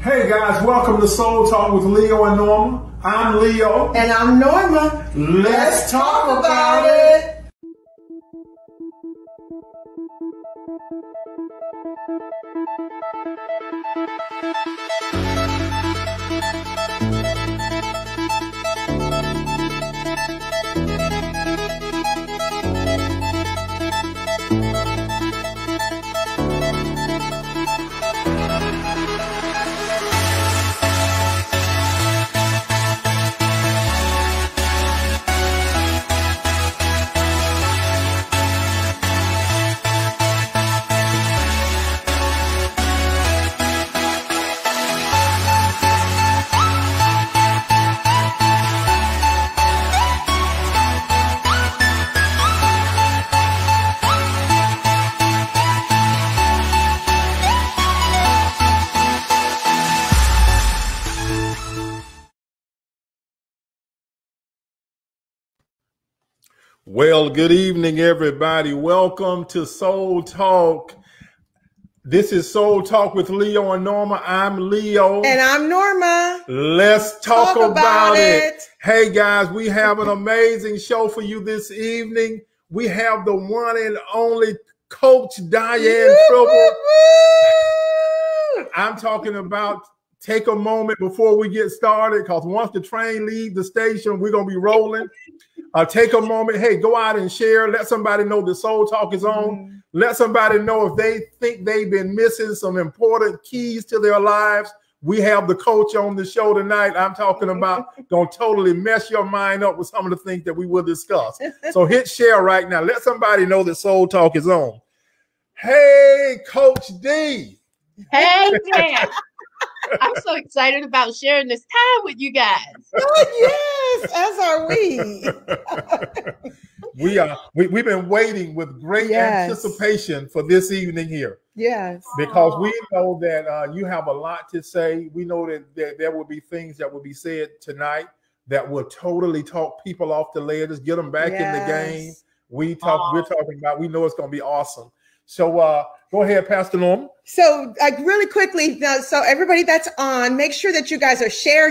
Hey guys, welcome to Soul Talk with Leo and Norma. I'm Leo. And I'm Norma. Let's talk about it. Well, good evening, everybody. Welcome to Soul Talk. This is Soul Talk with Leo and Norma. I'm Leo. And I'm Norma. Let's talk about it. Hey, guys, we have an amazing show for you this evening. We have the one and only Coach Diane Tribble. I'm talking about take a moment before we get started, because once the train leaves the station, we're going to be rolling. Take a moment. Hey, go out and share. Let somebody know the Soul Talk is on. Let somebody know if they think they've been missing some important keys to their lives. We have the coach on the show tonight. I'm talking about going to totally mess your mind up with some of the things that we will discuss. So hit share right now. Let somebody know that Soul Talk is on. Hey, Coach D. Hey, Dan. I'm so excited about sharing this time with you guys. Oh, yes, as are we. We've been waiting with great anticipation for this evening here. Yes. Because we know that you have a lot to say. We know that there will be things that will be said tonight that will totally talk people off the ledge, get them back in the game. We're talking about, we know it's going to be awesome. So go ahead, Pastor Norma. So really quickly, so everybody that's on, make sure that you guys are share.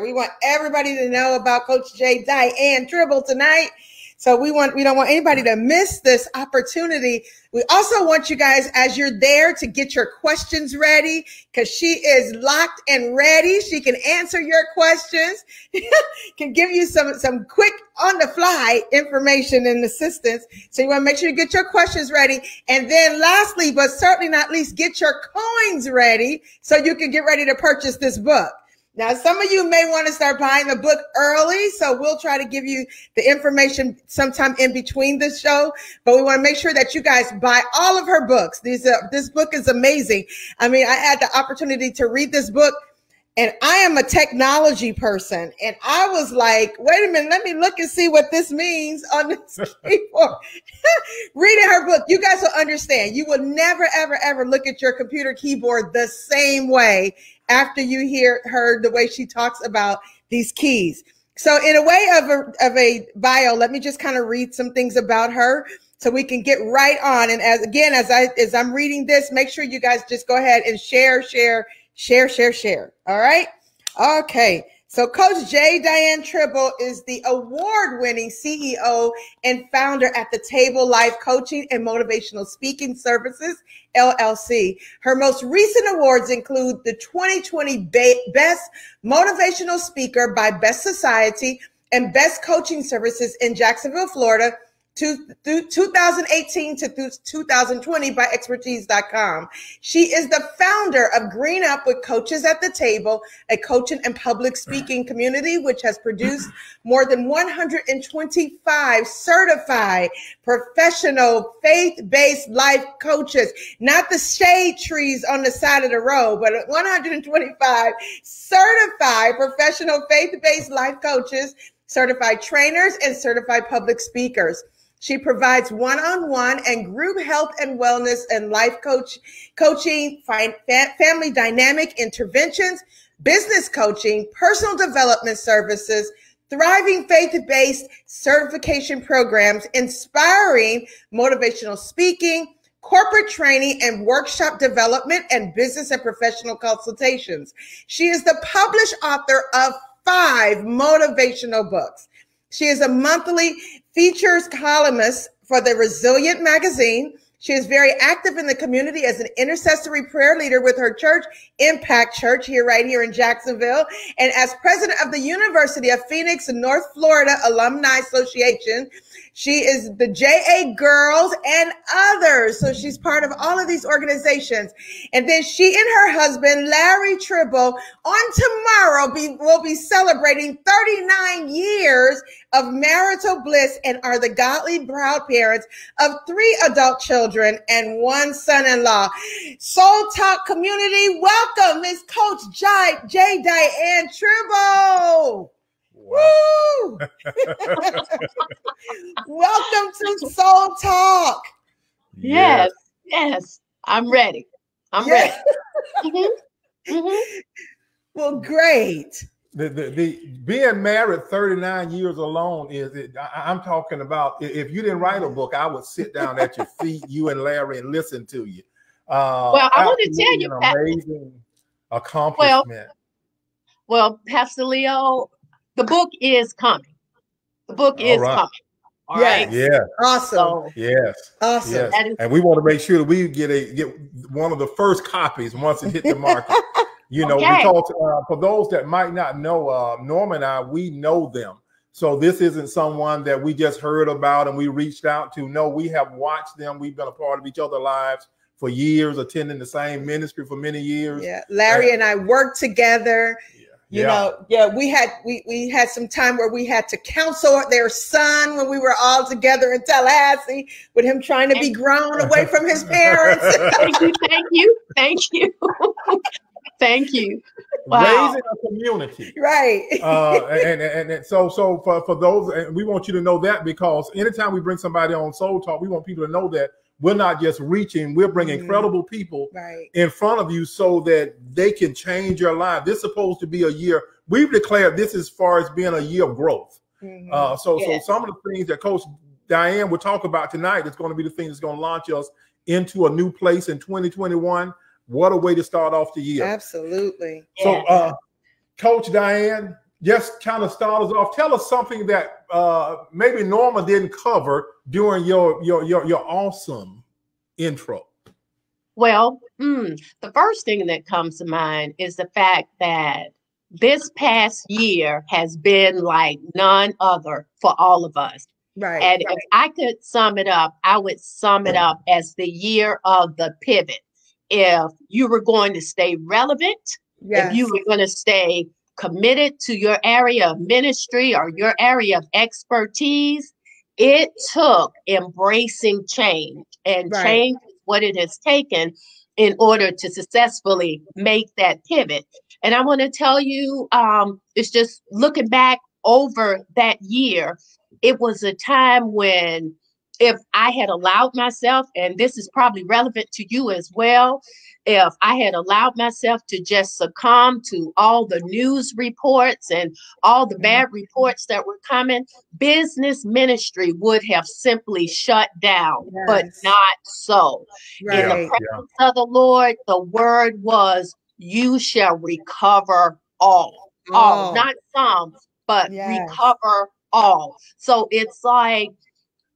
We want everybody to know about Coach J, Diane Tribble tonight. So we don't want anybody to miss this opportunity. We also want you guys, as you're there, to get your questions ready, because she is locked and ready. She can answer your questions, can give you some quick on the fly information and assistance. So you want to make sure you get your questions ready. And then lastly, but certainly not least, get your coins ready so you can get ready to purchase this book. Now, some of you may want to start buying the book early, so we'll try to give you the information sometime in between the show, but we want to make sure that you guys buy all of her books. This book is amazing. I mean, I had the opportunity to read this book, and I am a technology person, and I was like, wait a minute, let me look and see what this means on this keyboard. Reading her book, you guys will understand. You will never, ever, ever look at your computer keyboard the same way after you hear her, the way she talks about these keys. So in a way of a bio, let me just kind of read some things about her so we can get right on. And as I'm reading this, make sure you guys just go ahead and share. All right. Okay. So Coach J, Diane Tribble is the award-winning CEO and founder at the Table Life Coaching and Motivational Speaking Services, LLC. Her most recent awards include the 2020 Best Motivational Speaker by Best Society and Best Coaching Services in Jacksonville, Florida, 2018 to 2020 by expertise.com. She is the founder of Green Up with Coaches at the Table, a coaching and public speaking community, which has produced more than 125 certified professional faith-based life coaches, not the shade trees on the side of the road, but 125 certified professional faith-based life coaches, certified trainers, and certified public speakers. She provides one-on-one and group health and wellness and life coaching, family dynamic interventions, business coaching, personal development services, thriving faith-based certification programs, inspiring motivational speaking, corporate training and workshop development, and business and professional consultations. She is the published author of 5 motivational books. She is a monthly features columnist for the Resilient magazine. She is very active in the community as an intercessory prayer leader with her church, Impact Church, right here in Jacksonville, and as president of the University of Phoenix North Florida Alumni Association. She is the JA Girls and others. So she's part of all of these organizations. And then she and her husband, Larry Tribble, on tomorrow will be celebrating 39 years of marital bliss and are the godly proud parents of 3 adult children and 1 son-in-law. Soul Talk community, welcome Miss Coach J. Diane Tribble. Woo! Welcome to Soul Talk. Yes, yes, I'm ready. I'm ready. Well, great. The being married 39 years alone I'm talking about. If you didn't write a book, I would sit down at your feet, you and Larry, and listen to you. Well, I want to tell you an amazing accomplishment. Well, Pastor Leo, the book is coming. The book is coming. All right. Yeah. Awesome. So, yes. Awesome. Yes. And we want to make sure that we get one of the first copies once it hit the market. Because for those that might not know, Norma and I, we know them. So this isn't someone that we just heard about and we reached out to. No, we have watched them. We've been a part of each other's lives for years, attending the same ministry for many years. Yeah. Larry and I worked together. We had some time where we had to counsel their son when we were all together in Tallahassee with him trying to be grown away from his parents. Thank you. Wow. Raising a community. Right. And so for those, and we want you to know that, because anytime we bring somebody on Soul Talk, we want people to know that we're not just reaching, we're bringing credible people in front of you so that they can change your life. This is supposed to be a year. We've declared this as far as being a year of growth. So some of the things that Coach Diane will talk about tonight is going to be the thing that's going to launch us into a new place in 2021. What a way to start off the year. Absolutely. So Coach Diane, just kind of start us off. Tell us something that maybe Norma didn't cover during your awesome intro. Well, the first thing that comes to mind is the fact that this past year has been like none other for all of us. Right. And if I could sum it up, I would sum it up as the year of the pivot. If you were going to stay relevant, if you were going to stay committed to your area of ministry or your area of expertise, it took embracing change, and change is what it has taken in order to successfully make that pivot. And I want to tell you, it's just looking back over that year, it was a time when, if I had allowed myself, and this is probably relevant to you as well, if I had allowed myself to just succumb to all the news reports and all the bad reports that were coming, business ministry would have simply shut down, but not so. In the presence of the Lord, the word was, you shall recover all, not some, but recover all. So it's like,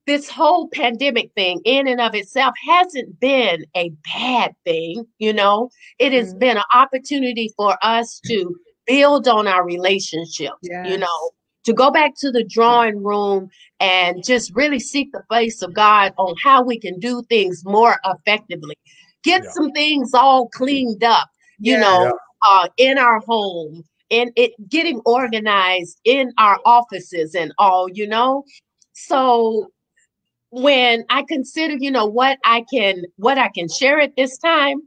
this whole pandemic thing in and of itself hasn't been a bad thing. It has been an opportunity for us to build on our relationships, to go back to the drawing room and just really seek the face of God on how we can do things more effectively, get some things all cleaned up, in our home, and it getting organized in our offices and all, So when I consider, what I can share at this time,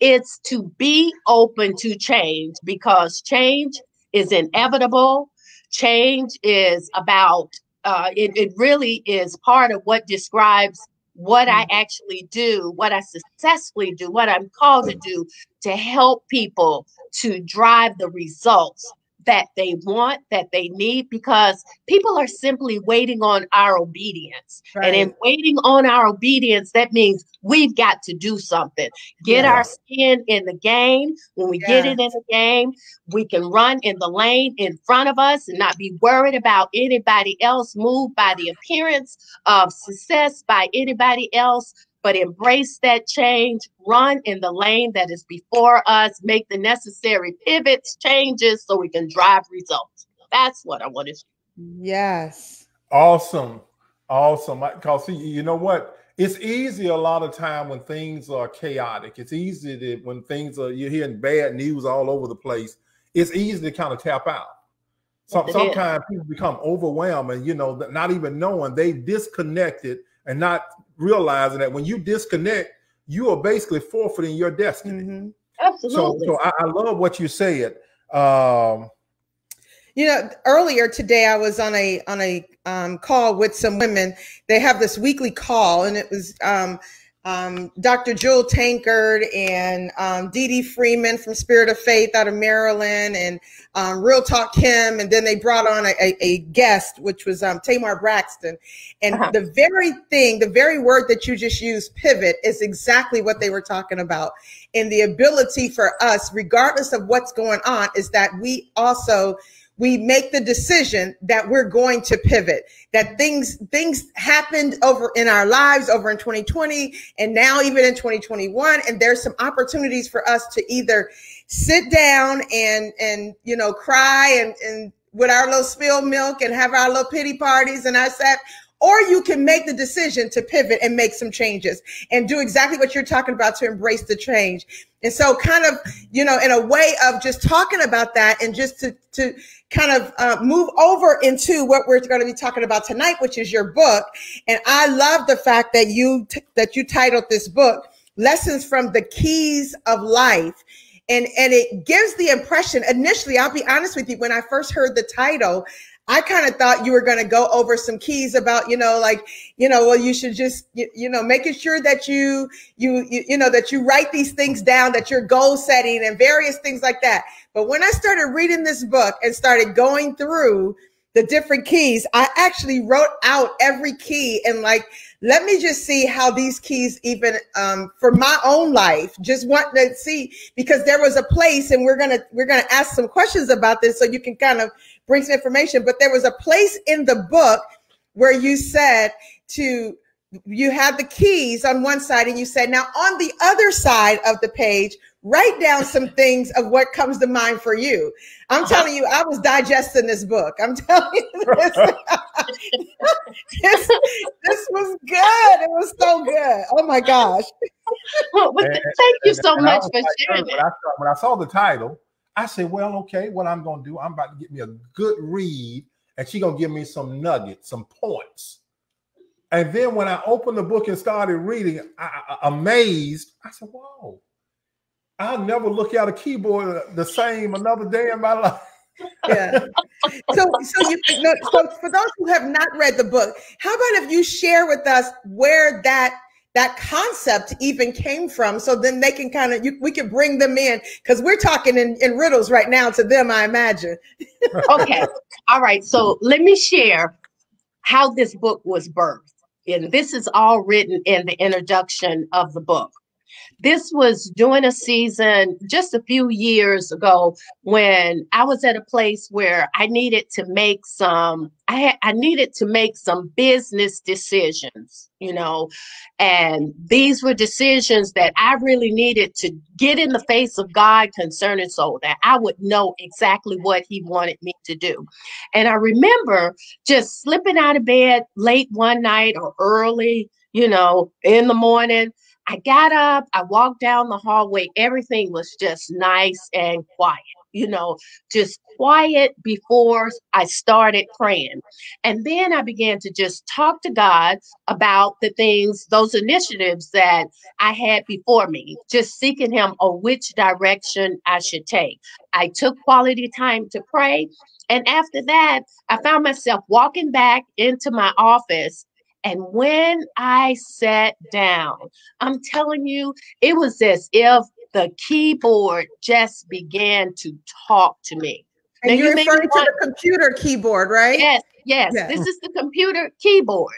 it's to be open to change, because change is inevitable. Change is about, it really is part of what describes what I actually do, what I successfully do, what I'm called to do, to help people to drive the results that they want, that they need, because people are simply waiting on our obedience. Right. And in waiting on our obedience, that means we've got to do something. Get our skin in the game. When we get it in the game, we can run in the lane in front of us and not be worried about anybody else, moved by the appearance of success by anybody else, but embrace that change, run in the lane that is before us, make the necessary pivots, changes, so we can drive results. That's what I want to do. Yes. Awesome. Awesome. Because see, you know what? It's easy a lot of time when things are chaotic. It's easy to, when things are, you're hearing bad news all over the place, it's easy to kind of tap out. Sometimes people become overwhelmed and, you know, not even knowing they disconnected and not realizing that when you disconnect, you are basically forfeiting your destiny. Mm-hmm. Absolutely. So I love what you said. You know, earlier today I was on a call with some women. They have this weekly call, and it was Dr. Jewel Tankard and Dee Dee Freeman from Spirit of Faith out of Maryland, and Real Talk Kim, and then they brought on a guest, which was Tamar Braxton. And the very word that you just used, pivot, is exactly what they were talking about. And the ability for us, regardless of what's going on, is that we make the decision that we're going to pivot, that things happened over in our lives over in 2020 and now even in 2021. And there's some opportunities for us to either sit down and you know, cry and with our little spilled milk and have our little pity parties and I said, or you can make the decision to pivot and make some changes and do exactly what you're talking about to embrace the change. And so kind of, you know, in a way of just talking about that and just to kind of move over into what we're going to be talking about tonight, which is your book. And I love the fact that you titled this book, Lessons from the Keys of Life. And it gives the impression initially, I'll be honest with you, when I first heard the title, I kind of thought you were going to go over some keys about, you know, like, you know, well, you should just, you know, making sure that you know, that you write these things down, that you're goal setting and various things like that. But when I started reading this book and started going through the different keys, I actually wrote out every key and like, let me just see how these keys even for my own life, just want to see, because there was a place, and we're gonna ask some questions about this so you can kind of bring some information. But there was a place in the book where you said you had the keys on one side and you said, now on the other side of the page, write down some things of what comes to mind for you. I'm telling you, I was digesting this book. I'm telling you this. This was good. It was so good. Oh my gosh. Well, thank you so much for sharing it. When I saw the title, I said, well, okay, what I'm going to do, I'm about to get me a good read, and she's going to give me some nuggets, some points. And then when I opened the book and started reading, amazed, I said, whoa, I'll never look at a keyboard the same another day in my life. Yeah. So for those who have not read the book, how about if you share with us where that concept even came from, so then they can kind of, we can bring them in, because we're talking in riddles right now to them, I imagine. Okay. All right. So let me share how this book was birthed. And this is all written in the introduction of the book. This was during a season just a few years ago when I was at a place where I needed to make some business decisions, you know, and these were decisions that I really needed to get in the face of God concerning, so that I would know exactly what he wanted me to do. And I remember just slipping out of bed late one night or early, you know, in the morning. I got up, I walked down the hallway. Everything was just nice and quiet, you know, just quiet before I started praying. And then I began to just talk to God about the things, those initiatives that I had before me, just seeking him on which direction I should take. I took quality time to pray. And after that, I found myself walking back into my office. And when I sat down, I'm telling you, it was as if the keyboard just began to talk to me. And now, you're referring to the computer keyboard, right? Yes, yes. This is the computer keyboard.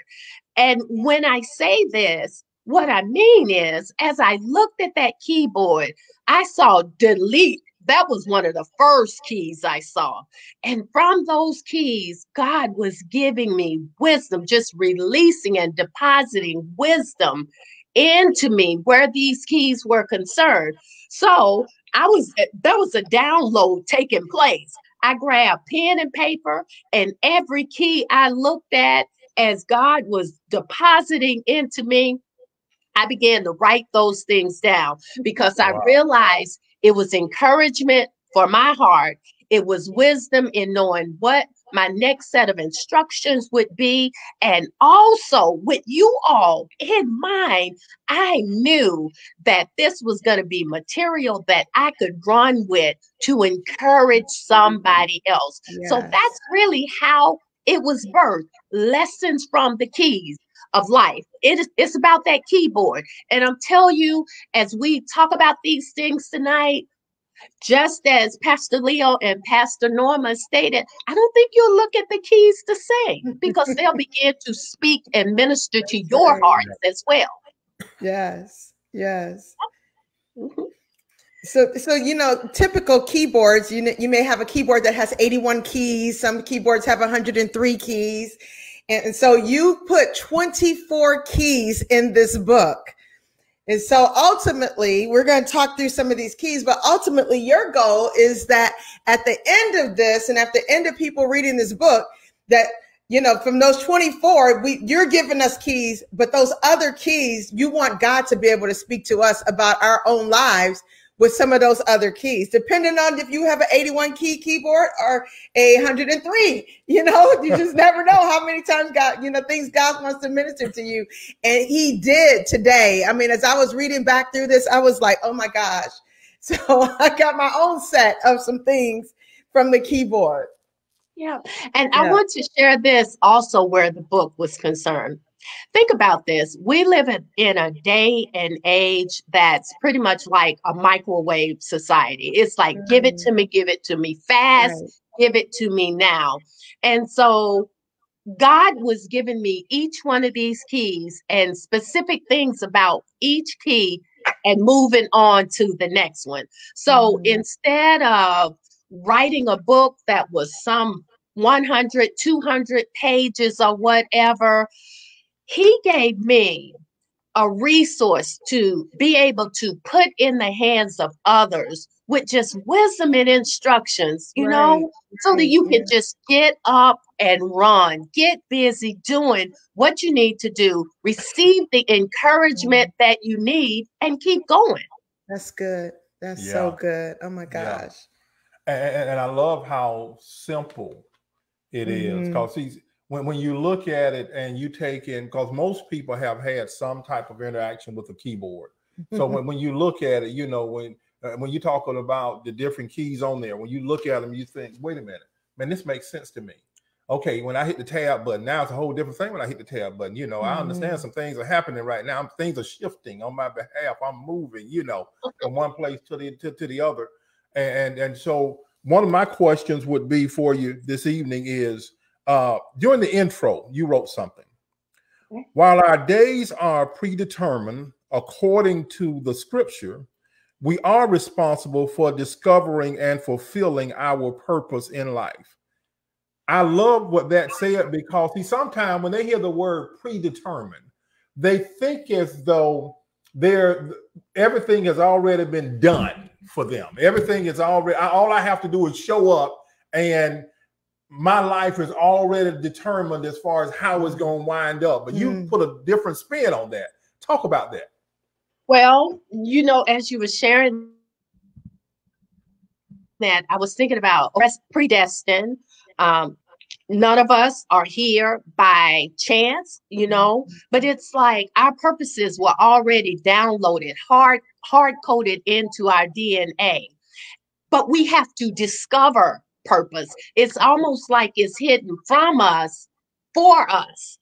And when I say this, what I mean is, as I looked at that keyboard, I saw delete. That was one of the first keys I saw. And from those keys, God was giving me wisdom, just releasing and depositing wisdom into me where these keys were concerned. So there was a download taking place. I grabbed pen and paper, and every key I looked at as God was depositing into me, I began to write those things down because I realized it was encouragement for my heart. It was wisdom in knowing what my next set of instructions would be. And also with you all in mind, I knew that this was going to be material that I could run with to encourage somebody else. Yes. So that's really how it was birthed. Lessons from the keys of life. It's about that keyboard. And I'm telling you, as we talk about these things tonight, just as Pastor Leo and Pastor Norma stated, I don't think you'll look at the keys the same because they'll begin to speak and minister to your hearts as well. Yes, yes. Mm-hmm. So you know, typical keyboards, you may have a keyboard that has 81 keys. Some keyboards have 103 keys. And so you put 24 keys in this book. And so ultimately, we're going to talk through some of these keys, but ultimately your goal is that at the end of this and at the end of people reading this book, that, you know, from those 24, you're giving us keys, but those other keys, you want God to be able to speak to us about our own lives with some of those other keys, depending on if you have an 81 key keyboard or a 103, you know, you just never know how many times God, you know, things God wants to minister to you. And he did today. I mean, as I was reading back through this, I was like, oh my gosh. So I got my own set of some things from the keyboard. Yeah. And I want to share this also where the book was concerned. Think about this. We live in a day and age that's pretty much like a microwave society. It's like, give it to me fast, give it to me now. And so God was giving me each one of these keys and specific things about each key and moving on to the next one. So instead of writing a book that was some 100, 200 pages or whatever, he gave me a resource to be able to put in the hands of others with just wisdom and instructions, you know, so that you can just get up and run, get busy doing what you need to do, receive the encouragement that you need, and keep going. That's good. That's so good. Oh my gosh. And I love how simple it is, because when you look at it and you take in, because most people have had some type of interaction with a keyboard. So when you look at it, you know, when you're talking about the different keys on there, when you look at them, you think, wait a minute, man, this makes sense to me. Okay, when I hit the tab button, now it's a whole different thing when I hit the tab button. You know, I understand some things are happening right now. Things are shifting on my behalf. I'm moving, you know, from one place to the other. And so one of my questions would be for you this evening is, during the intro, you wrote something. While our days are predetermined according to the scripture, we are responsible for discovering and fulfilling our purpose in life. I love what that said, because sometimes when they hear the word predetermined, they think as though everything has already been done for them. Everything is already, all I have to do is show up and my life is already determined as far as how it's going to wind up. But you put a different spin on that. Talk about that. Well, you know, as you were sharing that, I was thinking about predestined. None of us are here by chance, you know, but it's like our purposes were already downloaded, hard-coded into our DNA. But we have to discover purpose. It's almost like it's hidden from us, for us.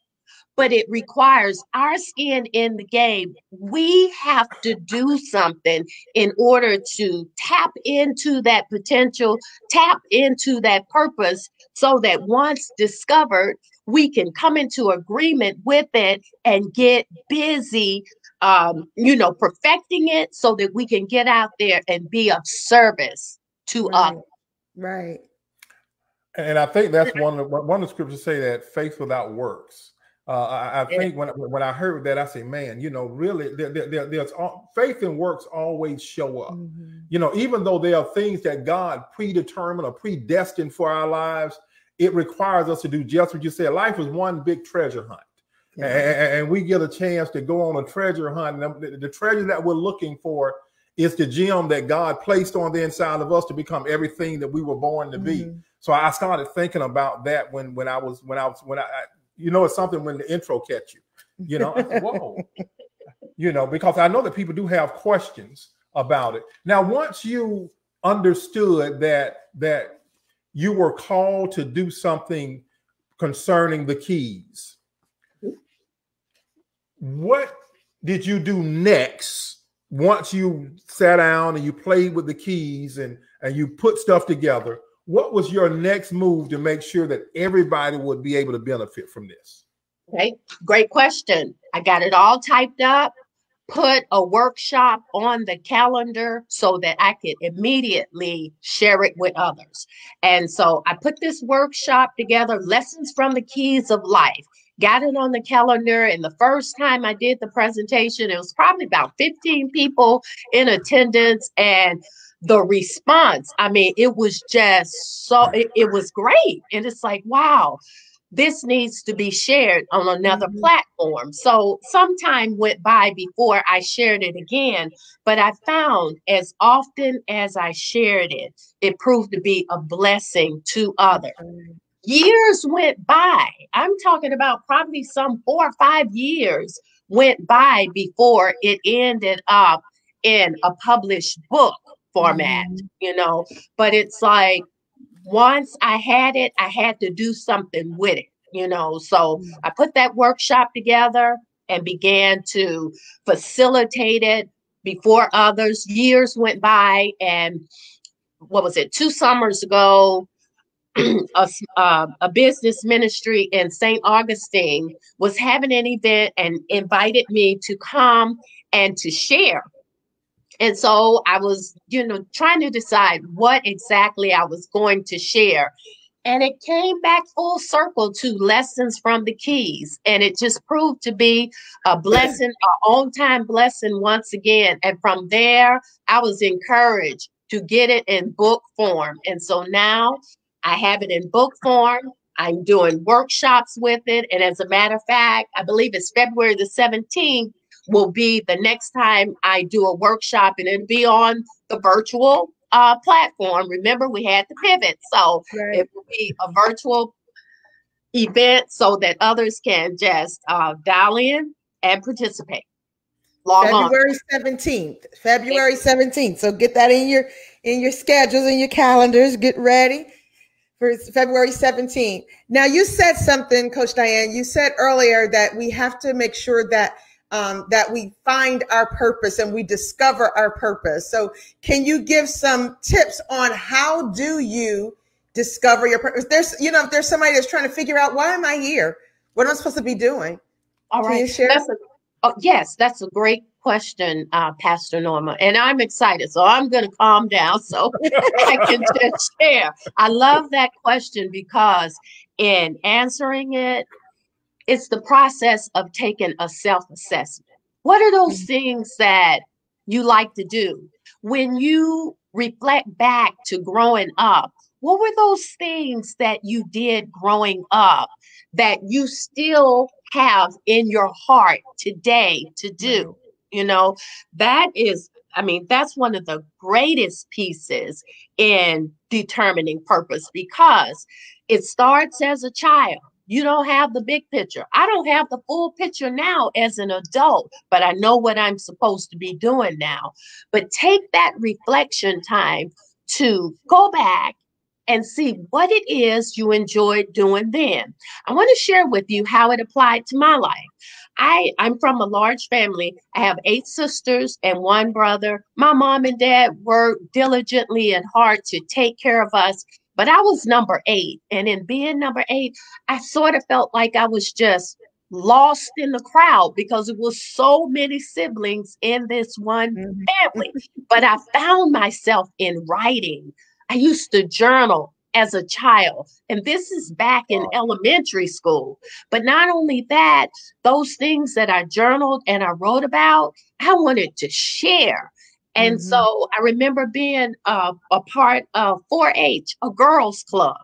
but it requires our skin in the game. We have to do something in order to tap into that potential, tap into that purpose, so that once discovered, we can come into agreement with it and get busy, perfecting it so that we can get out there and be of service to others. Right. And I think that's one of the scriptures say that faith without works. I think when I heard that, I say, man, really, there's faith and works always show up. Even though there are things that God predetermined or predestined for our lives, it requires us to do just what you said. Life is one big treasure hunt. And we get a chance to go on a treasure hunt. And the treasure that we're looking for is the gem that God placed on the inside of us to become everything that we were born to be. So I started thinking about that when I it's something when the intro catch you, I said, whoa, because I know that people do have questions about it. Now, once you understood that you were called to do something concerning the keys, what did you do next? Once you sat down and you played with the keys and you put stuff together, what was your next move to make sure that everybody would be able to benefit from this? Okay, great question. I got it all typed up, put a workshop on the calendar so that I could immediately share it with others. And so I put this workshop together, Lessons from the Keys of Life. Got it on the calendar, and the first time I did the presentation, it was probably about 15 people in attendance, and the response, it was just it was great. And it's like, wow, this needs to be shared on another platform. So some time went by before I shared it again, but I found as often as I shared it, it proved to be a blessing to others. Years went by. I'm talking about probably some 4 or 5 years went by before it ended up in a published book format, but it's like, once I had it, I had to do something with it, so I put that workshop together and began to facilitate it before others. Years went by, and 2 summers ago, a business ministry in St. Augustine was having an event and invited me to come and to share. And so I was, trying to decide what exactly I was going to share. And it came back full circle to Lessons from the Keys. And it just proved to be a blessing, an on-time blessing once again. And from there, I was encouraged to get it in book form. And so now I have it in book form. I'm doing workshops with it. And as a matter of fact, I believe it's February the 17th will be the next time I do a workshop, and it'll be on the virtual platform. Remember, we had the pivot. So It will be a virtual event so that others can just dial in and participate. February 17th. So get that in your schedules and your calendars. Get ready for February 17th. Now, you said something, Coach Diane. You said earlier that we have to make sure that we find our purpose and we discover our purpose. So can you give some tips on how do you discover your purpose? If there's somebody that's trying to figure out, why am I here? What am I supposed to be doing? All right. Can you share? Yes, that's a great question, Pastor Norma. And I'm excited. So I'm going to calm down so I can just share. I love that question because in answering it, it's the process of taking a self-assessment. What are those things that you like to do? When you reflect back to growing up, what were those things that you did growing up that you still have in your heart today to do? That's one of the greatest pieces in determining purpose, because it starts as a child. You don't have the big picture. I don't have the full picture now as an adult, but I know what I'm supposed to be doing now. But take that reflection time to go back and see what it is you enjoyed doing then. I want to share with you how it applied to my life. I'm from a large family. I have 8 sisters and 1 brother. My mom and dad worked diligently and hard to take care of us, but I was number 8. And in being number 8, I sort of felt like I was just lost in the crowd because it was so many siblings in this one family. But I found myself in writing. I used to journal as a child, and this is back in elementary school. But not only that, those things that I journaled and I wrote about, I wanted to share. And so I remember being a part of 4-H, a girls club.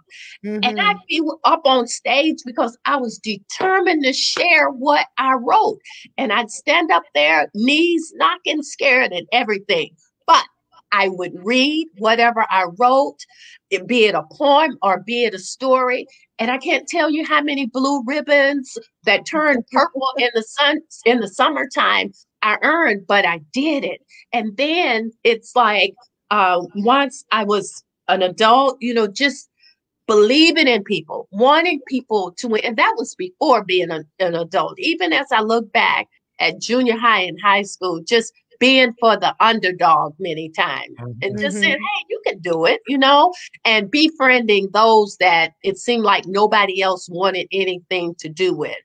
And I'd be up on stage because I was determined to share what I wrote. And I'd stand up there, knees knocking, scared and everything. But I would read whatever I wrote, be it a poem or be it a story. And I can't tell you how many blue ribbons that turned purple in the sun in the summertime I earned, but I did it. And then it's like once I was an adult, you know, just believing in people, wanting people to win. And that was before being an adult. Even as I look back at junior high and high school, just being for the underdog many times and just saying, hey, you can do it, you know, and befriending those that it seemed like nobody else wanted anything to do with.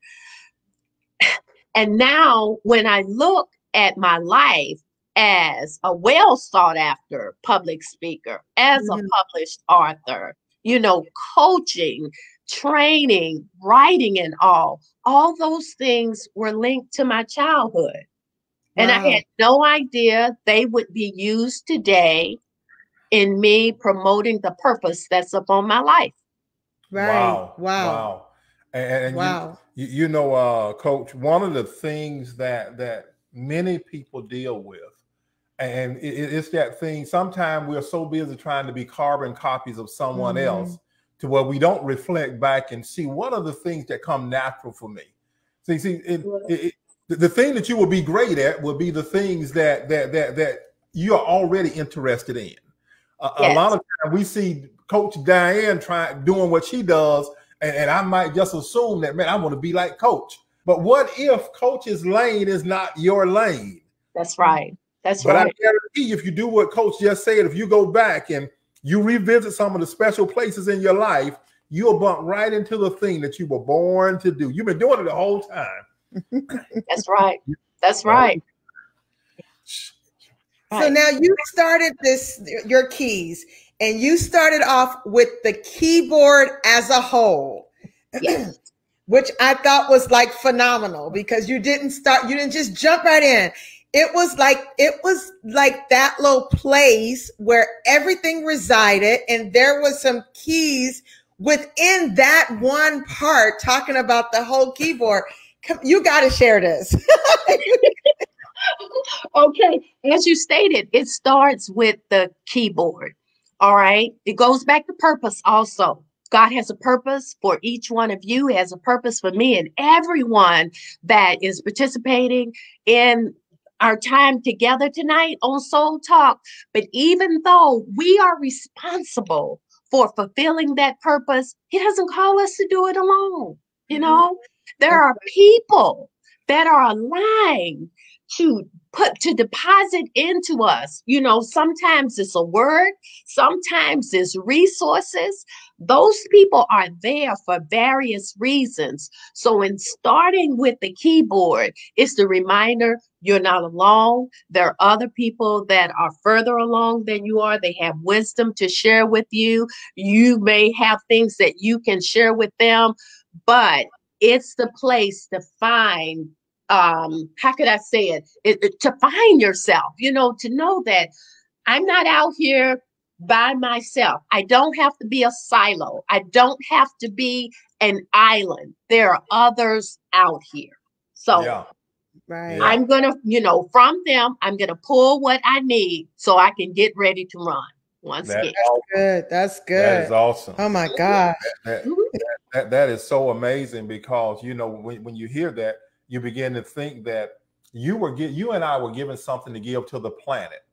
And now when I look at my life as a well sought after public speaker, as a published author, you know, coaching, training, writing and all those things were linked to my childhood. And I had no idea they would be used today in me promoting the purpose that's upon my life. Right. Wow. And you know, Coach, one of the things that many people deal with, and it's that thing, sometimes we're so busy trying to be carbon copies of someone else to where we don't reflect back and see what are the things that come natural for me. The thing that you will be great at will be the things that you are already interested in. A lot of times we see Coach Diane doing what she does, and I might just assume that, man, I want to be like Coach. But what if Coach's lane is not your lane? That's right. That's right. But I guarantee if you do what Coach just said, if you go back and you revisit some of the special places in your life, you'll bump right into the thing that you were born to do. You've been doing it the whole time. That's right. That's right. So now you started your keys, and you started off with the keyboard as a whole, which I thought was like phenomenal because you didn't just jump right in. It was like that little place where everything resided, and there was some keys within that one part talking about the whole keyboard. You got to share this. Okay. As you stated, it starts with the keyboard. All right. It goes back to purpose also. God has a purpose for each one of you. He has a purpose for me and everyone that is participating in our time together tonight on Soul Talk. But even though we are responsible for fulfilling that purpose, He doesn't call us to do it alone. You know, there are people that are aligned to deposit into us. You know, sometimes it's a word, sometimes it's resources. Those people are there for various reasons. So in starting with the keyboard, it's the reminder you're not alone. There are other people that are further along than you are. They have wisdom to share with you. You may have things that you can share with them, but it's the place to find, how could I say it? To find yourself, you know, to know that I'm not out here by myself. I don't have to be a silo. I don't have to be an island. There are others out here. So I'm going to, you know, from them, I'm going to pull what I need so I can get ready to run. Once again. That's good. That is awesome. Oh my God. That is so amazing because, you know, when you hear that, you begin to think that you and I were given something to give to the planet.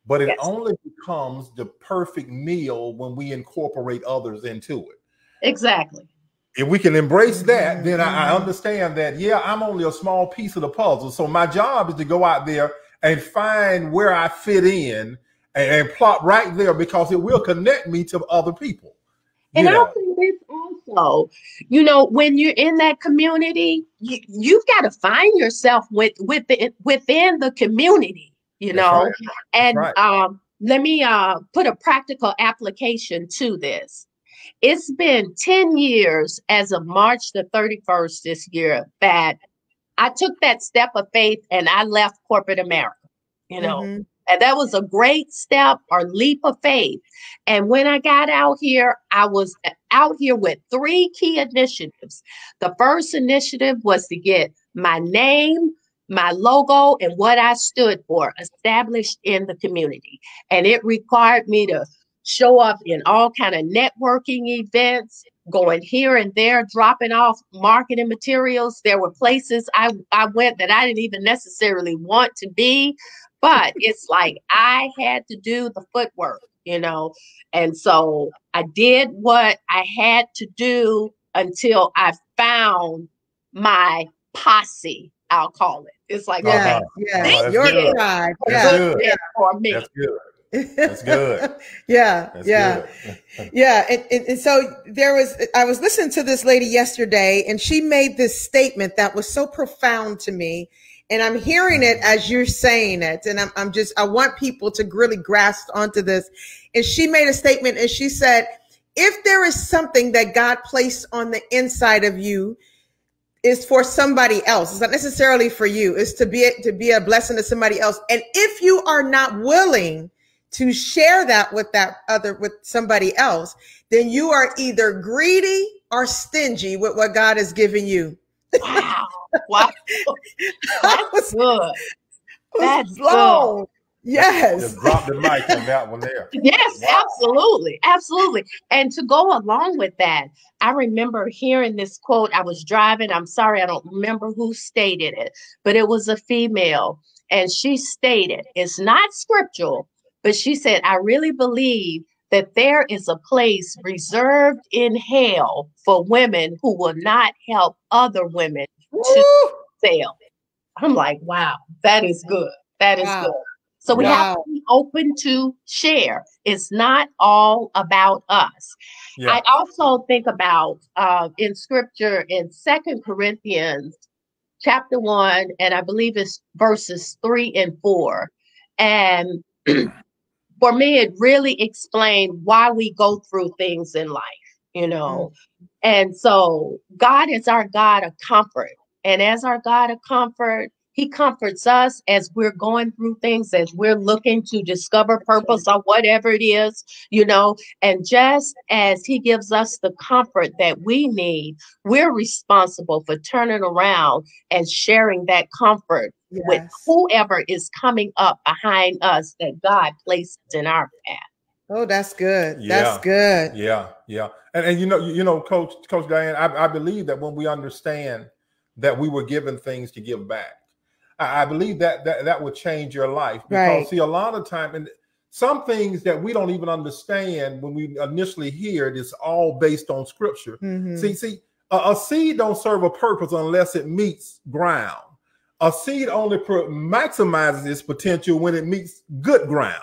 but it only becomes the perfect meal when we incorporate others into it. Exactly. If we can embrace that, then I understand that, yeah, I'm only a small piece of the puzzle. So my job is to go out there and find where I fit in and plot right there, because it will connect me to other people. And I think this also, you know, when you're in that community, you've got to find yourself within the community, you know. Right. And let me put a practical application to this. It's been 10 years as of March the 31st this year that I took that step of faith and I left corporate America, you know, and that was a great step or leap of faith. And when I got out here, I was out here with 3 key initiatives. The first initiative was to get my name, my logo, and what I stood for established in the community. And it required me to show up in all kind of networking events, going here and there, dropping off marketing materials. There were places I went that I didn't even necessarily want to be, but it's like I had to do the footwork, you know. And so I did what I had to do until I found my posse, I'll call it. It's like, your tribe. For me. That's good. That's good. And so I was listening to this lady yesterday, and she made this statement that was so profound to me. And I'm hearing it as you're saying it. And I want people to really grasp onto this. And she made a statement, and she said, if there is something that God placed on the inside of you, is for somebody else. It's not necessarily for you. It's to be a blessing to somebody else. And if you are not willing to share that with somebody else, then you are either greedy or stingy with what God has given you. Wow. That's good. That's good. Yes. Just drop the mic on that one there. Yes, wow. Absolutely. And to go along with that, I remember hearing this quote. I was driving. I'm sorry, I don't remember who stated it, but it was a female. And she stated, it's not scriptural, but she said, I really believe that there is a place reserved in hell for women who will not help other women to fail. I'm like, wow, that is good. That is good. So we have to be open to share. It's not all about us. Yeah. I also think about in scripture in 2 Corinthians chapter 1, and I believe it's verses 3 and 4. And for me, it really explained why we go through things in life, you know. And so God is our God of comfort. And as our God of comfort, he comforts us as we're going through things, as we're looking to discover purpose or whatever it is, you know. And just as he gives us the comfort that we need, we're responsible for turning around and sharing that comfort with whoever is coming up behind us that God placed in our path. Oh, that's good. That's good. Yeah. And you know, Coach Diane, I believe that when we understand that we were given things to give back, I believe that would change your life. Because see, a lot of time, and some things that we don't even understand when we initially hear it is all based on scripture. See, a seed don't serve a purpose unless it meets ground. A seed only maximizes its potential when it meets good ground.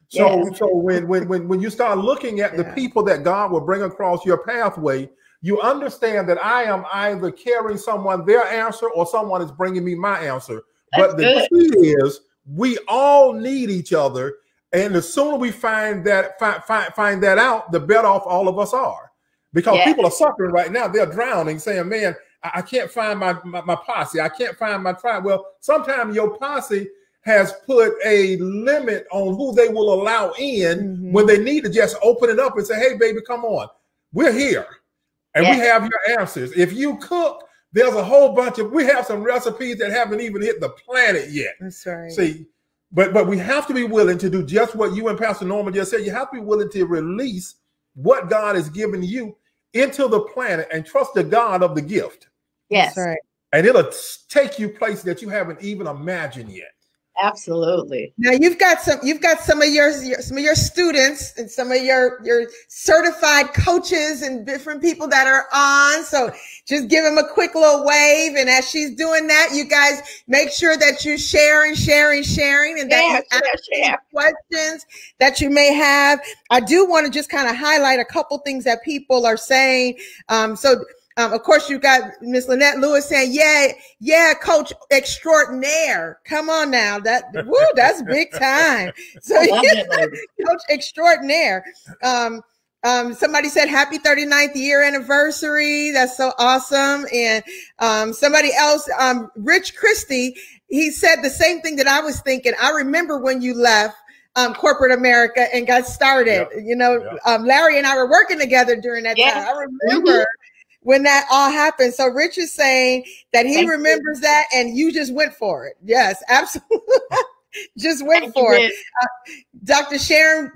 So when you start looking at the people that God will bring across your pathway, you understand that I am either carrying someone their answer or someone is bringing me my answer. But the key is we all need each other, and the sooner we find that out, the better off all of us are. Because people are suffering right now; they're drowning, saying, "Man, I can't find my posse. I can't find my tribe." Well, sometimes your posse has put a limit on who they will allow in when they need to just open it up and say, "Hey, baby, come on, we're here, and we have your answers." If you cook, there's a whole bunch of, we have some recipes that haven't even hit the planet yet. That's right. See, but we have to be willing to do just what you and Pastor Norma just said. You have to be willing to release what God has given you into the planet and trust the God of the gift. Yes. That's right. And it'll take you places that you haven't even imagined yet. Absolutely. Now you've got some of your students and some of your certified coaches and different people that are on. So just give them a quick little wave. And as she's doing that, you guys make sure that you sharing, and that you ask questions that you may have. I do want to just kind of highlight a couple things that people are saying. Of course, you got Miss Lynette Lewis saying, yeah, coach extraordinaire. Come on now. That's big time. So coach extraordinaire. Somebody said happy 39th year anniversary. That's so awesome. And somebody else, Rich Christie, he said the same thing that I was thinking. I remember when you left corporate America and got started. Larry and I were working together during that time. I remember when that all happened. So Rich is saying that he remembers that and you just went for it. Yes, absolutely. Just went for it. Dr. Sharon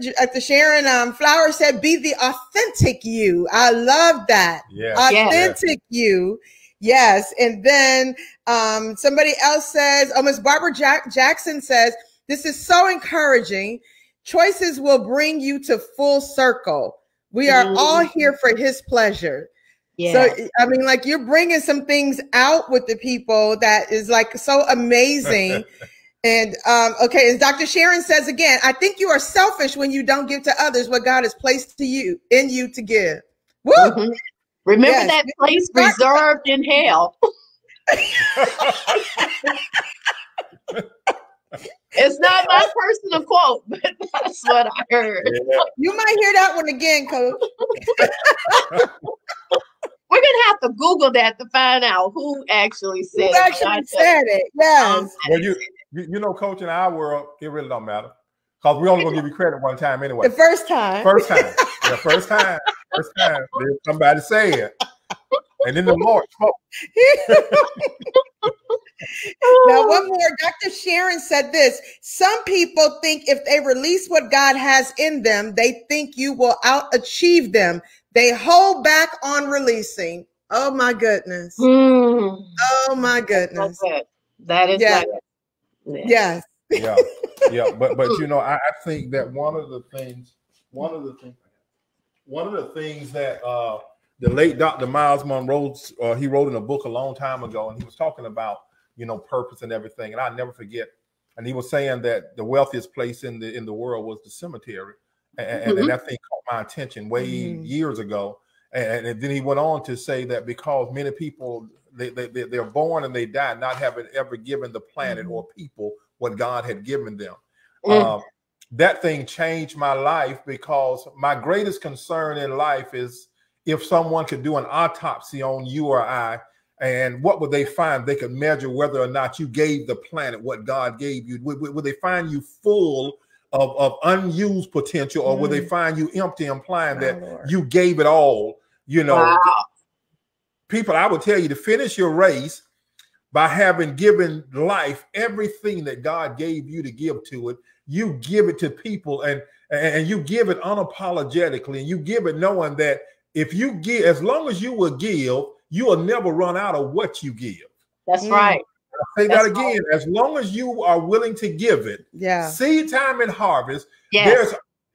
Flowers said, be the authentic you. I love that. Yes. Authentic you. Yes. And then somebody else says, Miss Barbara Jackson says, this is so encouraging. Choices will bring you to full circle. We are all here for his pleasure. Yeah. So, I mean, like you're bringing some things out with the people that is like so amazing. And, okay. As Dr. Sharon says again, I think you are selfish when you don't give to others what God has placed in you to give. Woo! Mm-hmm. Remember that place reserved in hell. It's not my personal quote, but that's what I heard. Yeah. You might hear that one again, Coach. We're gonna have to Google that to find out who actually said it. Yes. Well, you know, Coach, in our world, it really don't matter because we're only gonna give you credit one time anyway. The first time. Yeah, first time. Then somebody say it, and then the Lord spoke. Now, one more. Dr. Sharon said this. Some people think if they release what God has in them, they think you will out-achieve them. They hold back on releasing. Oh, my goodness. Oh, my goodness. That is yes. Yes. Yeah. But you know, I think that one of the things that the late Dr. Miles Monroe, he wrote in a book a long time ago, and he was talking about, you know, purpose and everything. And I'll never forget. And he was saying that the wealthiest place in the world was the cemetery. And that thing caught my attention way years ago. And then he went on to say that because many people, they're born and they die not having ever given the planet or people what God had given them. That thing changed my life because my greatest concern in life is if someone could do an autopsy on you or I, and what would they find? They could measure whether or not you gave the planet what God gave you. Would they find you full of unused potential, or would they find you empty, implying that you gave it all? You know, people, I would tell you to finish your race by having given life everything that God gave you to give to it. You give it to people, and you give it unapologetically, and you give it knowing that if you give, as long as you will give, you will never run out of what you give. That's right. I'll say that again. As long as you are willing to give it, seed time and harvest,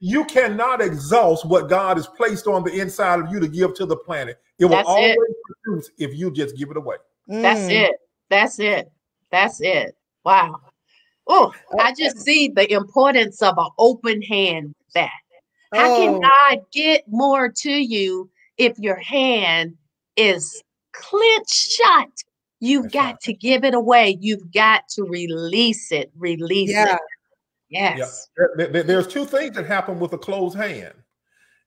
you cannot exhaust what God has placed on the inside of you to give to the planet. It will always produce if you just give it away. That's it. Wow. Oh, I just see the importance of an open hand with that. How can God get more to you if your hand is clenched shut? You've got to give it away. You've got to release it. It. Yes. Yeah. There's two things that happen with a closed hand.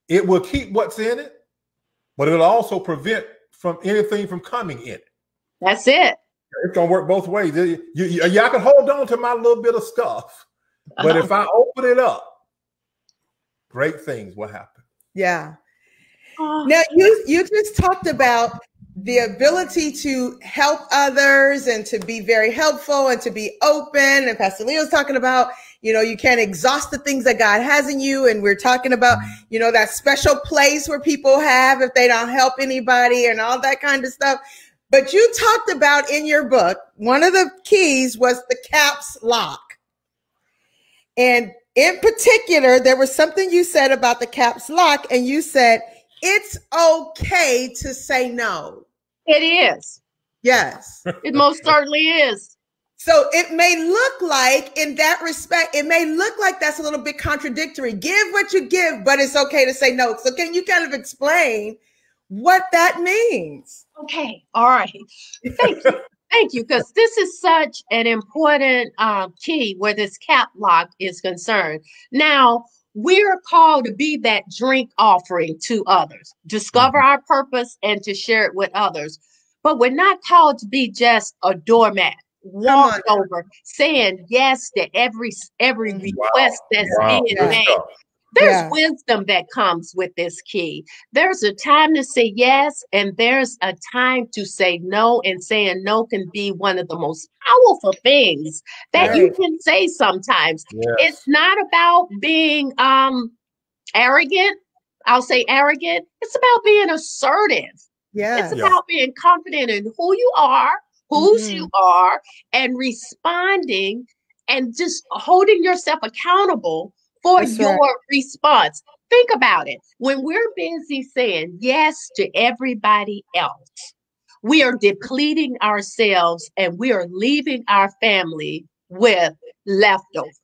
It will keep what's in it, but it'll also prevent from anything from coming in it. That's it. It's gonna work both ways. Y'all can hold on to my little bit of stuff, but if I open it up, great things will happen. Yeah. Now you just talked about the ability to help others and to be very helpful and to be open. And Pastor Leo's talking about, you know, you can't exhaust the things that God has in you. And we're talking about, you know, that special place where people have if they don't help anybody and all that kind of stuff. But you talked about in your book, one of the keys was the caps lock. And in particular, there was something you said about the caps lock, and you said, it's okay to say no. It is. Yes. It most certainly is. So it may look like, in that respect, it may look like that's a little bit contradictory. Give what you give, but it's okay to say no. So can you kind of explain what that means? Okay. All right. Thank you. Thank you. Because this is such an important key where this cap lock is concerned. Now, we're called to be that drink offering to others, discover our purpose and to share it with others. But we're not called to be just a doormat, walk over, saying yes to every request that's being made. There's wisdom that comes with this key. There's a time to say yes, and there's a time to say no, and saying no can be one of the most powerful things that you can say sometimes. Yes. It's not about being arrogant. I'll say arrogant. It's about being assertive. It's about being confident in who you are, whose you are, and responding and just holding yourself accountable for your response. Think about it. When we're busy saying yes to everybody else, we are depleting ourselves and we are leaving our family with leftovers.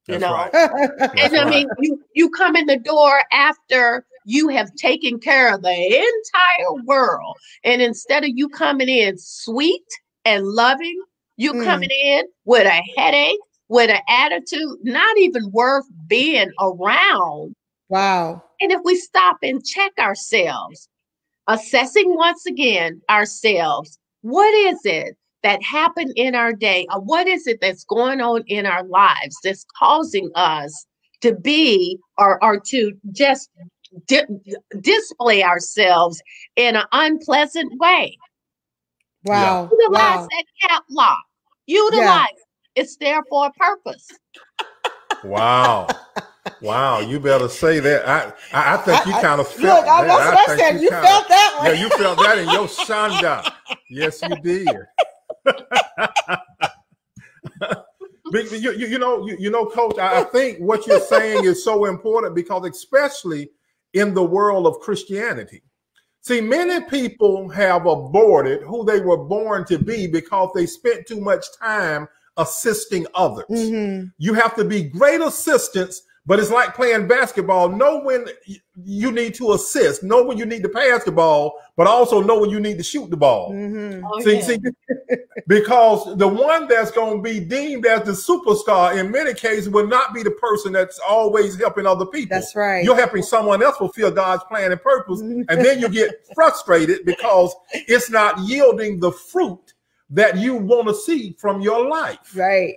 You know, and I mean, you come in the door after you have taken care of the entire world. And instead of you coming in sweet and loving, you coming in with a headache, with an attitude, not even worth being around. Wow. And if we stop and check ourselves, assessing once again ourselves, what is it that happened in our day? Or what is it that's going on in our lives that's causing us to be or to just display ourselves in an unpleasant way? Wow. Utilize that cap lock. Utilize it. It's there for a purpose. Wow. Wow, you better say that. I think you kind of felt that. That's what I said. You felt that one. Yeah, you felt that in your shanda. Yes, you did. you know, Coach, I think what you're saying is so important because especially in the world of Christianity. See, many people have aborted who they were born to be because they spent too much time assisting others. You have to be great assistants, but it's like playing basketball. Know when you need to assist, know when you need to pass the ball, but also know when you need to shoot the ball. See, because the one that's going to be deemed as the superstar in many cases will not be the person that's always helping other people. That's right. You're helping someone else fulfill God's plan and purpose. And then you get frustrated because it's not yielding the fruit that you want to see from your life. Right.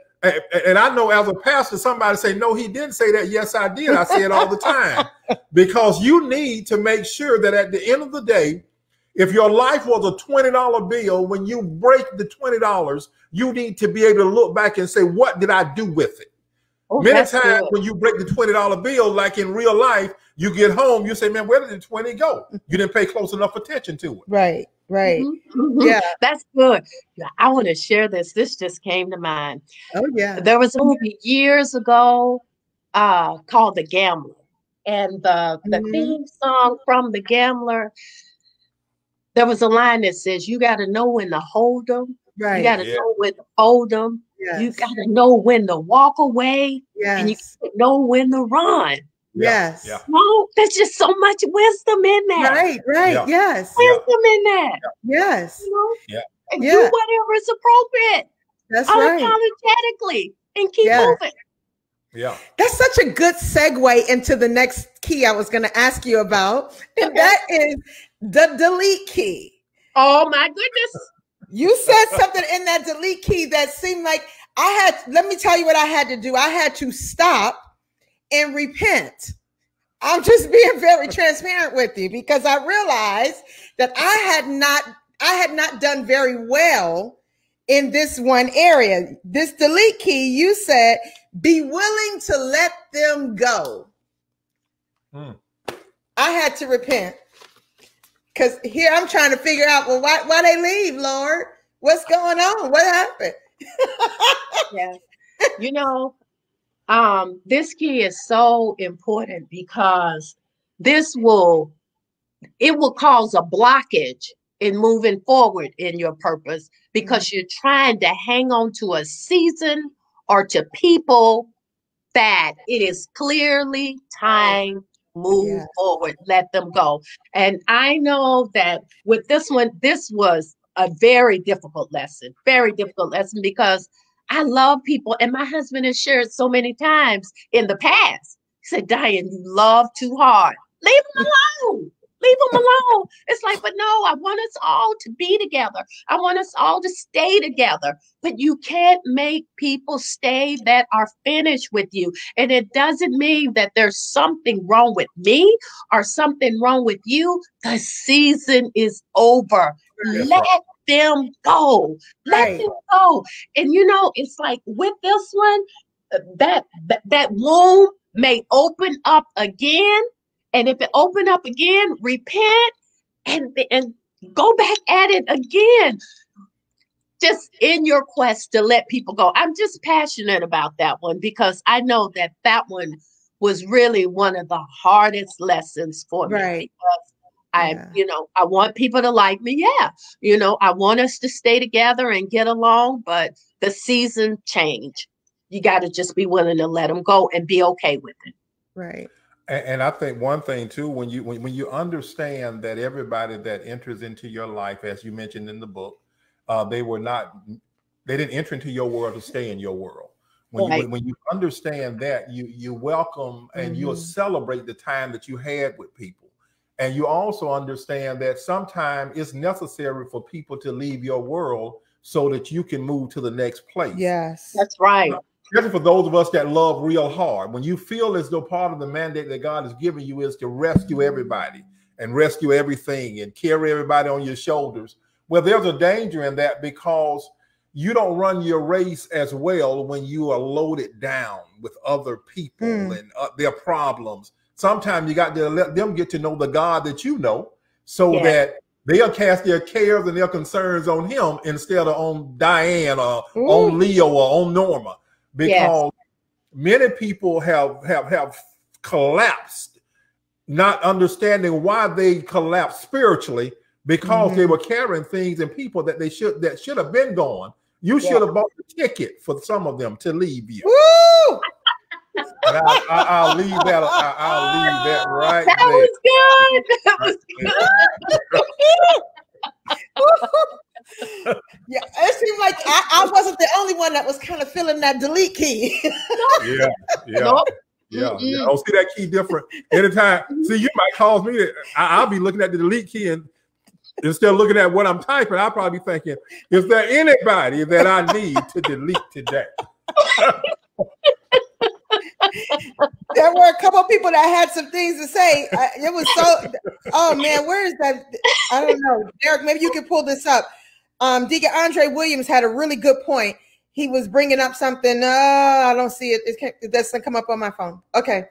And I know as a pastor, somebody say, no, he didn't say that. Yes, I did. I say it all the time. Because you need to make sure that at the end of the day, if your life was a $20 bill, when you break the $20, you need to be able to look back and say, what did I do with it? Many times when you break the $20 bill, like in real life, you get home, you say, man, where did the 20 go? You didn't pay close enough attention to it. Right. Right. Yeah. That's good. I want to share this. This just came to mind. Oh, yeah. There was a movie years ago called The Gambler. And the theme song from The Gambler, there was a line that says, you got to know when to hold them. Right. You got to know when to fold them. Yes. You got to know when to walk away. Yes. And you got to know when to run. Yes. Yeah. No, there's just so much wisdom in that. Right. Yeah. Yes. Wisdom in that. Yes. You know? Yeah. And do whatever is appropriate. That's right. Unapologetically. And keep moving. Yeah. That's such a good segue into the next key I was going to ask you about. And that is the delete key. Oh my goodness. You said something in that delete key that seemed like let me tell you what I had to do. I had to stop and repent. I'm just being very transparent with you because I realized that I had not done very well in this one area. This delete key, you said, be willing to let them go. I had to repent because here I'm trying to figure out, well, why they leave, Lord? What's going on? What happened? Yeah. You know, This key is so important because it will cause a blockage in moving forward in your purpose because you're trying to hang on to a season or to people that it is clearly time to move forward. Let them go. And I know that with this one, this was a very difficult lesson because I love people. And my husband has shared so many times in the past. He said, Diane, you love too hard. Leave them alone. Leave them alone. It's like, but no, I want us all to be together. I want us all to stay together. But you can't make people stay that are finished with you. And it doesn't mean that there's something wrong with me or something wrong with you. The season is over. Let them go. Let them go. And you know, it's like with this one, that womb may open up again. And if it open up again, repent and go back at it again. Just in your quest to let people go. I'm just passionate about that one because I know that one was really one of the hardest lessons for me. Because I want people to like me. Yeah. I want us to stay together and get along, but the season change. You got to just be willing to let them go and be okay with it. Right. And I think one thing too, when you understand that everybody that enters into your life, as you mentioned in the book, they didn't enter into your world to stay in your world. When you understand that, you welcome and you'll celebrate the time that you had with people. And you also understand that sometimes it's necessary for people to leave your world so that you can move to the next place. Yes, that's right. Especially for those of us that love real hard. When you feel as though part of the mandate that God has given you is to rescue everybody and rescue everything and carry everybody on your shoulders, well, there's a danger in that because you don't run your race as well when you are loaded down with other people and their problems. Sometimes you got to let them get to know the God that you know so that they'll cast their cares and their concerns on him instead of on Diane or on Leo or on Norma. Because many people have collapsed, not understanding why they collapsed spiritually, because they were carrying things and people that should have been gone. You should have bought the ticket for some of them to leave you. Woo! And I'll leave that. I'll leave that right that there. Was good. That was good. Yeah, it seemed like I wasn't the only one that was kind of feeling that delete key. Yeah. Oh, see that key different anytime. See, you might cause me to. I'll be looking at the delete key and instead of looking at what I'm typing, I'll probably be thinking, is there anybody that I need to delete today? There were a couple of people that had some things to say. It was so. Oh man, where is that? I don't know, Derek. Maybe you can pull this up. Deacon Andre Williams had a really good point. He was bringing up something. I don't see it. It doesn't come up on my phone. Okay.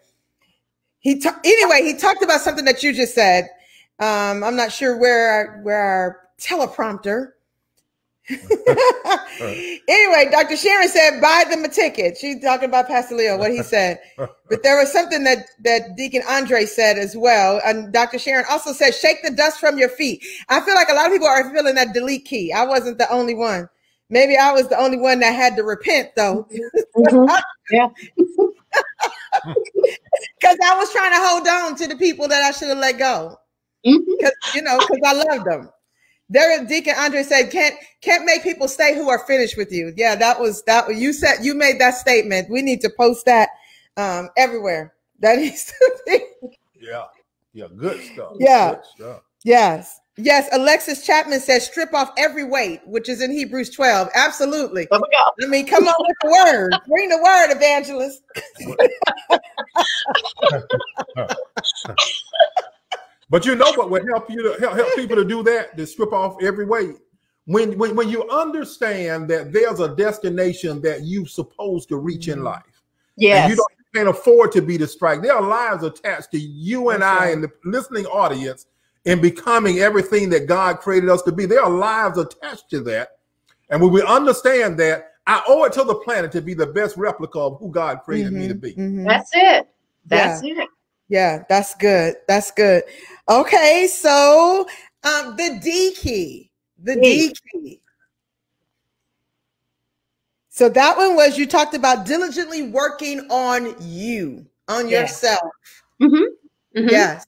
Anyway, he talked about something that you just said. I'm not sure where our teleprompter. Anyway, Dr. Sharon said, buy them a ticket. She's talking about Pastor Leo, what he said. But there was something that Deacon Andre said as well. And Dr. Sharon also said, shake the dust from your feet. I feel like a lot of people are feeling that delete key. I wasn't the only one. Maybe I was the only one that had to repent, though. Yeah. Because I was trying to hold on to the people that I should have let go. Because I loved them. There, Deacon Andre said, can't make people stay who are finished with you. Yeah, that was you said. You made that statement. We need to post that everywhere. That needs to be. Yeah, good stuff. Yeah, good stuff. Yes. Alexis Chapman says, strip off every weight, which is in Hebrews 12. Absolutely. There we go. I mean, come on with the word. Bring the word, evangelist. But you know what would help you to help people to do that, to strip off every weight? When you understand that there's a destination that you're supposed to reach in life. Yes. And you can't afford to be distracted. There are lives attached to you and I and the listening audience in becoming everything that God created us to be. There are lives attached to that. And when we understand that, I owe it to the planet to be the best replica of who God created me to be. That's it. That's it. Yeah, that's good. That's good. Okay, so the D key. The D key. So that one was, you talked about diligently working on you, on yourself. Yes.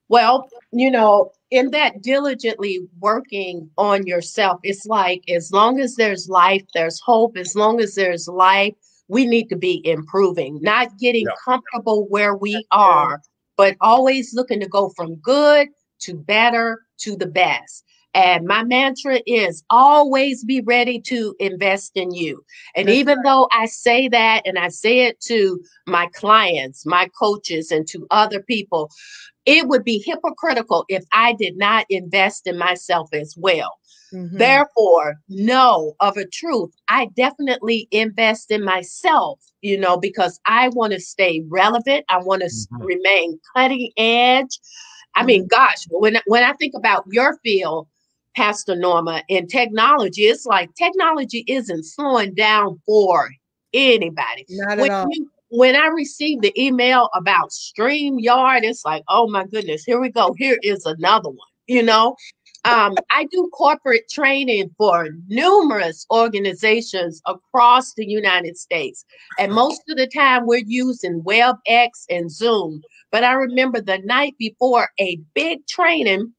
Well, you know, in that diligently working on yourself, it's like, as long as there's life, there's hope. As long as there's life, we need to be improving, not getting comfortable where we are, but always looking to go from good to better to the best. And my mantra is always be ready to invest in you. And even though I say that, and I say it to my clients, my coaches, and to other people, it would be hypocritical if I did not invest in myself as well. Therefore, know of a truth, I definitely invest in myself, you know, because I want to stay relevant. I want to remain cutting edge. I mean, gosh, when I think about your field, Pastor Norma, in technology, it's like technology isn't slowing down for anybody. Not at all. When I received the email about StreamYard, it's like, oh my goodness, here we go. Here is another one, you know. I do corporate training for numerous organizations across the United States. And most of the time we're using WebEx and Zoom. But I remember the night before a big training,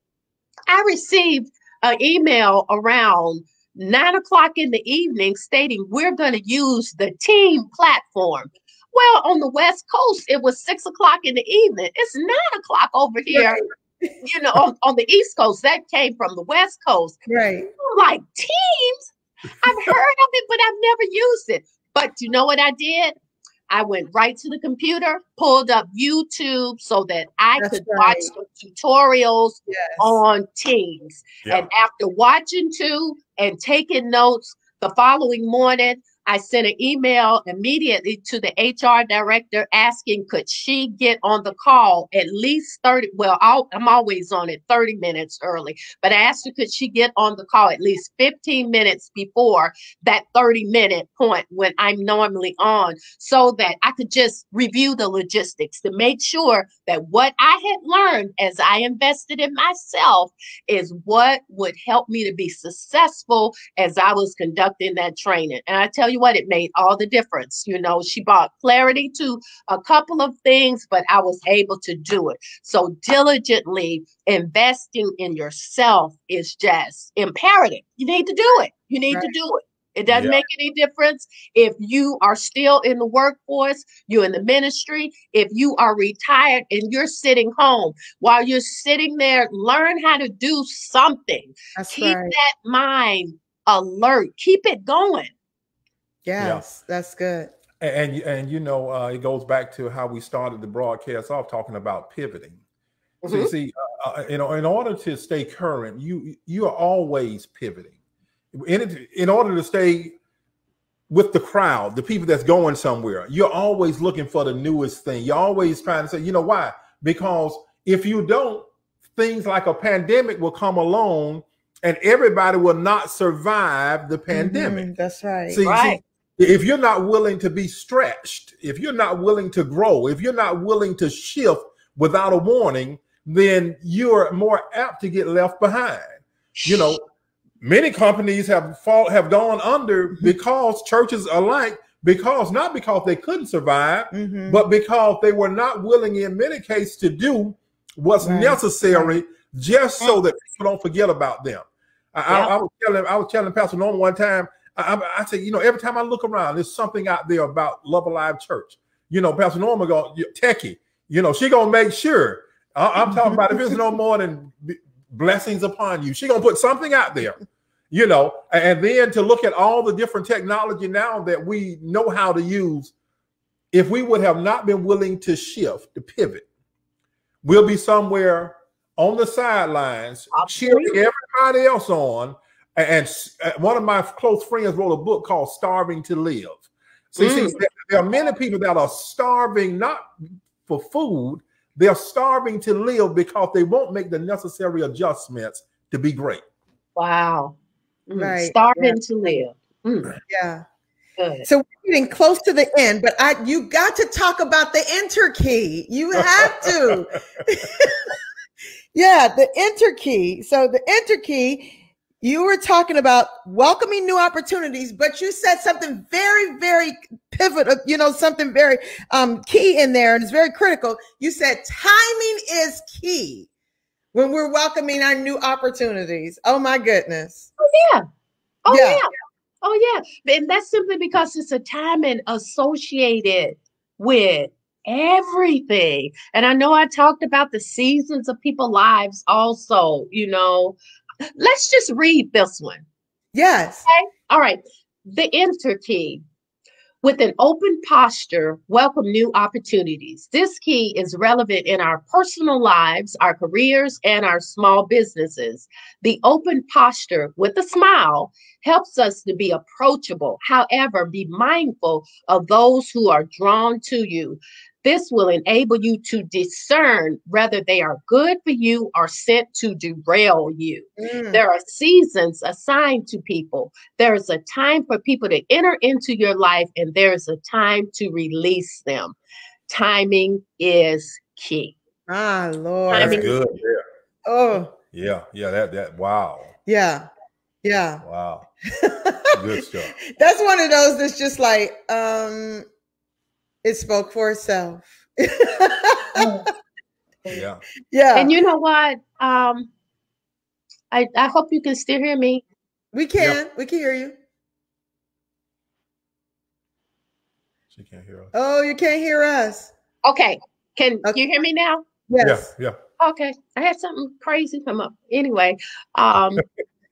I received an email around 9 o'clock in the evening stating we're going to use the team platform. Well, on the West Coast, it was 6 o'clock in the evening. It's 9 o'clock over here, you know, on the East Coast. That came from the West Coast. Right. I'm like, Teams? I've heard of it, but I've never used it. But you know what I did? I went right to the computer, pulled up YouTube so that I could watch some tutorials on Teams. And after watching two and taking notes, the following morning, I sent an email immediately to the HR director asking, could she get on the call at least 30, well, I'm always on it 30 minutes early, but I asked her, could she get on the call at least 15 minutes before that 30-minute point when I'm normally on, so that I could just review the logistics to make sure that what I had learned as I invested in myself is what would help me to be successful as I was conducting that training. And I tell you what, it made all the difference. You know, she brought clarity to a couple of things, but I was able to do it. So diligently investing in yourself is just imperative. You need to do it. You need to do it. It doesn't make any difference if you are still in the workforce, you're in the ministry, if you are retired and you're sitting home. While you're sitting there, learn how to do something. Keep that mind alert. Keep it going. Yes, that's good. And you know, it goes back to how we started the broadcast off talking about pivoting. So you see, you know, in order to stay current, you are always pivoting. In order to stay with the crowd, the people that's going somewhere, you're always looking for the newest thing. You're always trying to say, you know why? Because if you don't, things like a pandemic will come along and everybody will not survive the pandemic. That's right. See, if you're not willing to be stretched, if you're not willing to grow, if you're not willing to shift without a warning, then you're more apt to get left behind. You know, many companies have gone under because churches alike, not because they couldn't survive, but because they were not willing in many cases to do what's necessary just so that people don't forget about them. I was telling Pastor Norma one time, I said, you know, every time I look around, there's something out there about Love Alive Church. You know, Pastor Norma techie, you know, she gonna make sure. I'm talking about if it's no more than blessings upon you, she gonna put something out there, you know. And then to look at all the different technology now that we know how to use, if we would have not been willing to shift, to pivot, we'll be somewhere on the sidelines cheering everybody else on. And one of my close friends wrote a book called Starving to Live. So see, there are many people that are starving, not for food, they're starving to live because they won't make the necessary adjustments to be great. Wow. Starving to live. Yeah. Good. So we're getting close to the end, but you got to talk about the enter key. You have to. Yeah, the enter key. So the enter key, you were talking about welcoming new opportunities, but you said something very, very pivotal, something very key in there, and it's very critical. You said timing is key when we're welcoming our new opportunities. Oh my goodness. Oh yeah. Oh Yeah. yeah. Oh yeah. And that's simply because it's a timing associated with everything. And I know I talked about the seasons of people's lives also, Let's just read this one. Yes. Okay. All right. The enter key. With an open posture, welcome new opportunities. This key is relevant in our personal lives, our careers, and our small businesses. The open posture with a smile helps us to be approachable. However, be mindful of those who are drawn to you. This will enable you to discern whether they are good for you or sent to derail you. There are seasons assigned to people. There is a time for people to enter into your life, and there is a time to release them. Timing is key. Ah, Lord. That's good. Yeah. Oh. Yeah. That. Wow. Yeah. Yeah. Wow. Good stuff. That's one of those that's just like, it spoke for itself. Yeah. Yeah. And you know what? I hope you can still hear me. We can. Yep. We can hear you. She can't hear us. Oh, you can't hear us. Okay. Can you hear me now? Yes. Yeah. Okay. I had something crazy come up. Anyway, we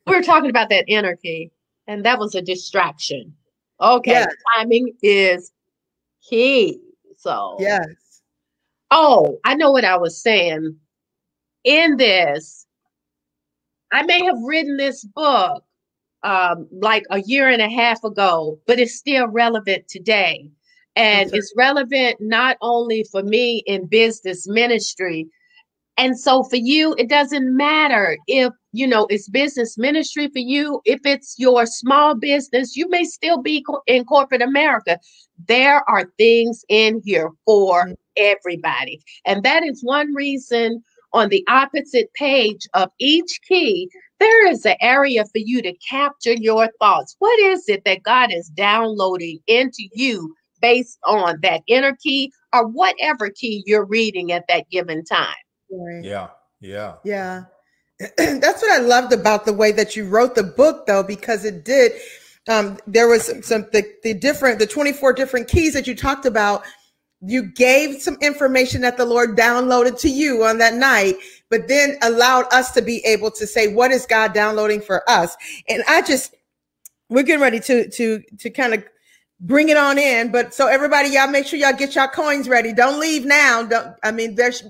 were talking about that inner key, and that was a distraction. Okay. Yeah. Timing is key. So. Yes. Oh, I know what I was saying. In this, I may have written this book like a year and a half ago, but it's still relevant today. And it's relevant not only for me in business ministry. And so for you, it doesn't matter if, it's business ministry for you. If it's your small business, you may still be in corporate America. There are things in here for everybody. And that is one reason on the opposite page of each key, there is an area for you to capture your thoughts. What is it that God is downloading into you based on that inner key or whatever key you're reading at that given time? Yeah. That's what I loved about the way that you wrote the book, though, because it did. There was the 24 different keys that you talked about. You gave some information that the Lord downloaded to you on that night, but then allowed us to be able to say, what is God downloading for us? And we're getting ready to kind of bring it on in. But so everybody, y'all make sure y'all get your coins ready. Don't leave now. There's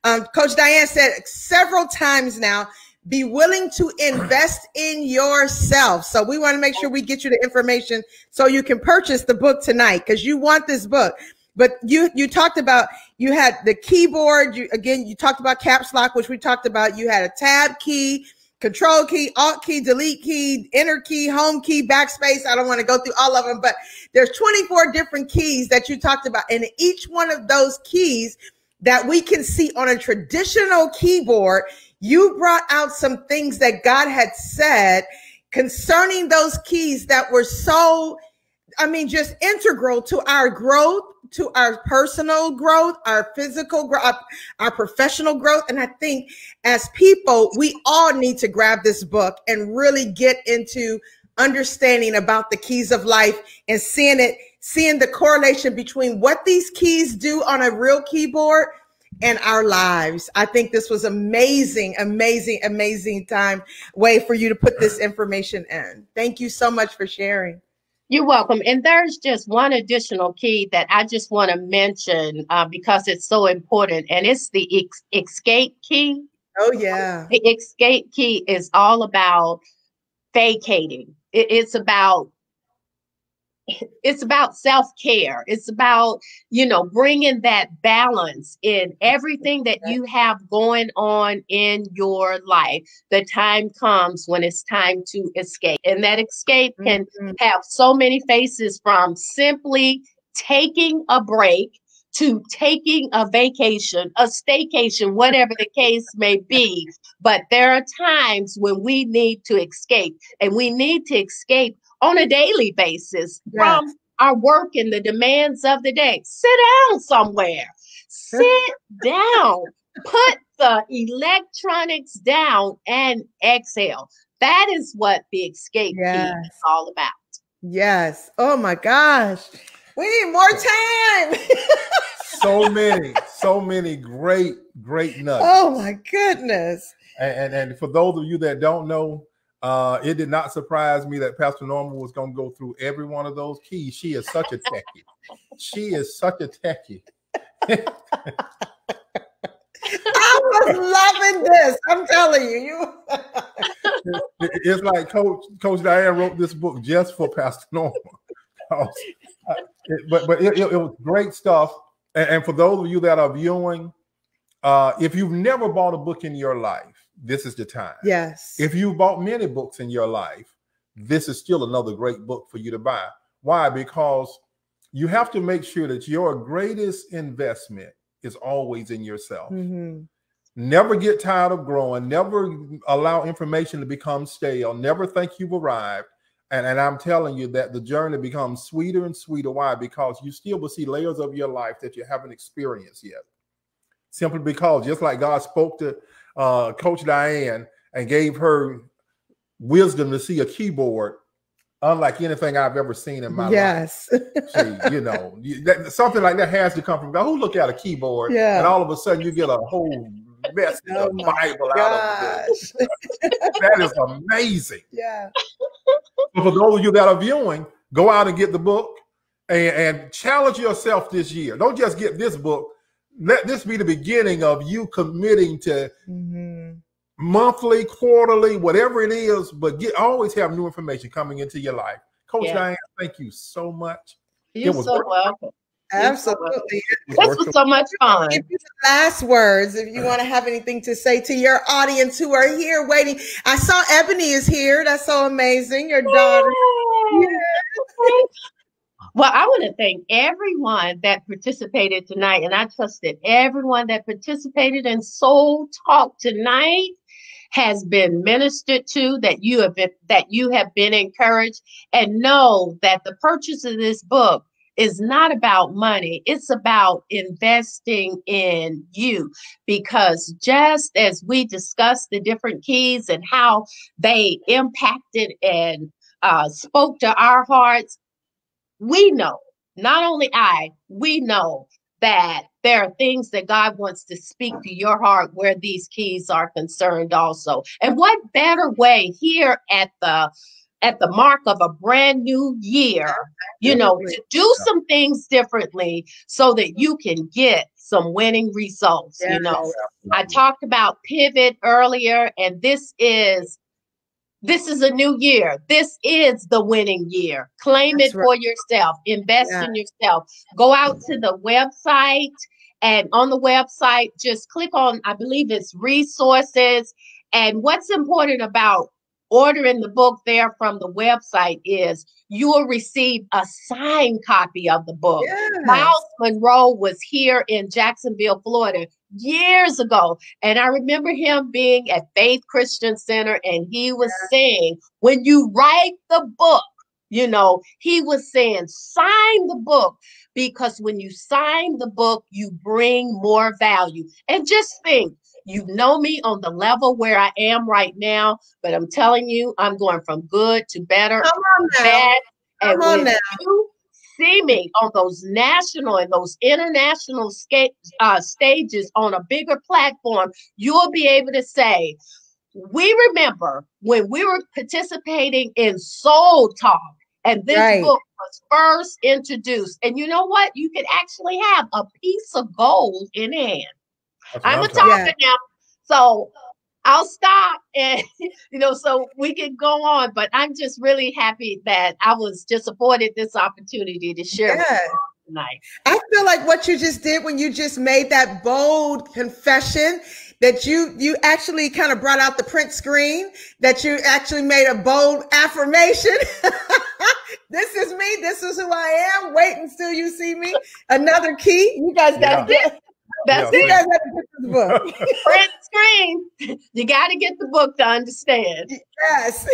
Coach Diane said several times now, be willing to invest in yourself. So we want to make sure we get you the information so you can purchase the book tonight because you want this book. But you talked about, you had the keyboard. You talked about caps lock, which we talked about. You had a tab key, control key, alt key, delete key, enter key, home key, backspace. I don't want to go through all of them, but there's 24 different keys that you talked about. And each one of those keys that we can see on a traditional keyboard, you brought out some things that God had said concerning those keys that were so, just integral to our growth, to our personal growth, our physical growth, our professional growth. And I think as people, we all need to grab this book and really get into understanding about the keys of life and seeing the correlation between what these keys do on a real keyboard and our lives. I think this was amazing way for you to put this information in. Thank you so much for sharing. You're welcome. And there's just one additional key that I just want to mention because it's so important, and it's the escape key. Oh, yeah. The escape key is all about vacating. It's about it's about self-care. It's about, bringing that balance in everything that you have going on in your life. The time comes when it's time to escape. And that escape can have so many faces, from simply taking a break to taking a vacation, a staycation, whatever the case may be. But there are times when we need to escape, and we need to escape on a daily basis from our work and the demands of the day. Sit down somewhere. Sit down. Put the electronics down and exhale. That is what the escape key is all about. Yes. Oh my gosh. We need more time. so many great nuggets. Oh my goodness. And for those of you that don't know, it did not surprise me that Pastor Norma was going to go through every one of those keys. She is such a techie. She is such a techie. I was loving this. I'm telling you. It's like Coach Diane wrote this book just for Pastor Norma. But it was great stuff. And for those of you that are viewing, if you've never bought a book in your life, this is the time. Yes. If you bought many books in your life, this is still another great book for you to buy. Why? Because you have to make sure that your greatest investment is always in yourself. Never get tired of growing. Never allow information to become stale. Never think you've arrived. And I'm telling you that the journey becomes sweeter and sweeter. Why? Because you still will see layers of your life that you haven't experienced yet. Simply because, just like God spoke to Coach Diane and gave her wisdom to see a keyboard unlike anything I've ever seen in my life. See, something like that has to come from God. Who look at a keyboard and all of a sudden you get a whole message of Bible out of it. That is amazing. But for those of you that are viewing, go out and get the book and challenge yourself this year. Don't just get this book. Let this be the beginning of you committing to monthly, quarterly, whatever it is, but always have new information coming into your life. Coach Diane, thank you so much. You're so welcome. Absolutely. This was so much fun. Give you the last words if you want to have anything to say to your audience who are here waiting. I saw Ebony is here. That's so amazing. Your daughter. Well, I want to thank everyone that participated tonight, and I trust that everyone that participated in Soul Talk tonight has been ministered to, that you have been encouraged, and know that the purchase of this book is not about money. It's about investing in you, because just as we discussed the different keys and how they impacted and spoke to our hearts, we know, not only we know that there are things that God wants to speak to your heart where these keys are concerned also. And what better way here at the mark of a brand new year, to do some things differently so that you can get some winning results. I talked about pivot earlier, and this is a new year. This is the winning year. Claim it for yourself. Invest in yourself. Go out to the website, and on the website, just click on, I believe it's resources. And what's important about ordering the book there from the website is you will receive a signed copy of the book. Miles Monroe was here in Jacksonville, Florida years ago. And I remember him being at Faith Christian Center, and he was saying, when you write the book, he was saying, sign the book, because when you sign the book, you bring more value. And just think, you know me on the level where I am right now, but I'm telling you, I'm going from good to better, bad. And when you see me on those national and those international stages on a bigger platform, you'll be able to say, we remember when we were participating in Soul Talk, and this book was first introduced. And you know what? You could actually have a piece of gold in hand. I'm a talker now. So I'll stop, and so we can go on. But I'm just really happy that I was just afforded this opportunity to share with you tonight. I feel like what you just did when you just made that bold confession, that you actually kind of brought out the print screen, that you actually made a bold affirmation. This is me. This is who I am. Wait until you see me. Another key. You guys got to get. That's you guys got to get this book. Print screen. You got to get the book to understand. Yes.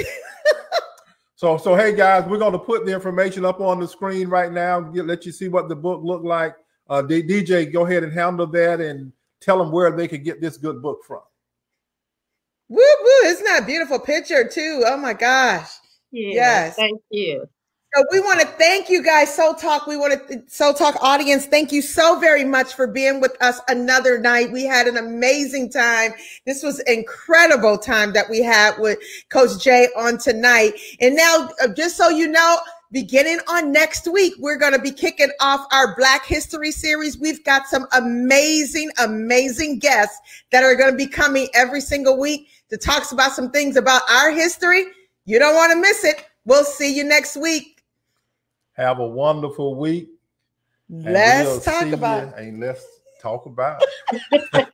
So hey guys, we're going to put the information up on the screen right now. Let you see what the book looked like. DJ, go ahead and handle that and tell them where they can get this good book from. Woo woo! Isn't that a beautiful picture too? Oh my gosh! Yeah, yes, thank you. So we want to thank you guys, Soul Talk. We want to Soul Talk audience. Thank you so very much for being with us another night. We had an amazing time. This was an incredible time that we had with Coach Jay on tonight. And now, just so you know, beginning on next week, we're going to be kicking off our Black History series. We've got some amazing, amazing guests that are going to be coming every single week to talk about some things about our history. You don't want to miss it. We'll see you next week. Have a wonderful week. Let's talk about it. And let's talk about it.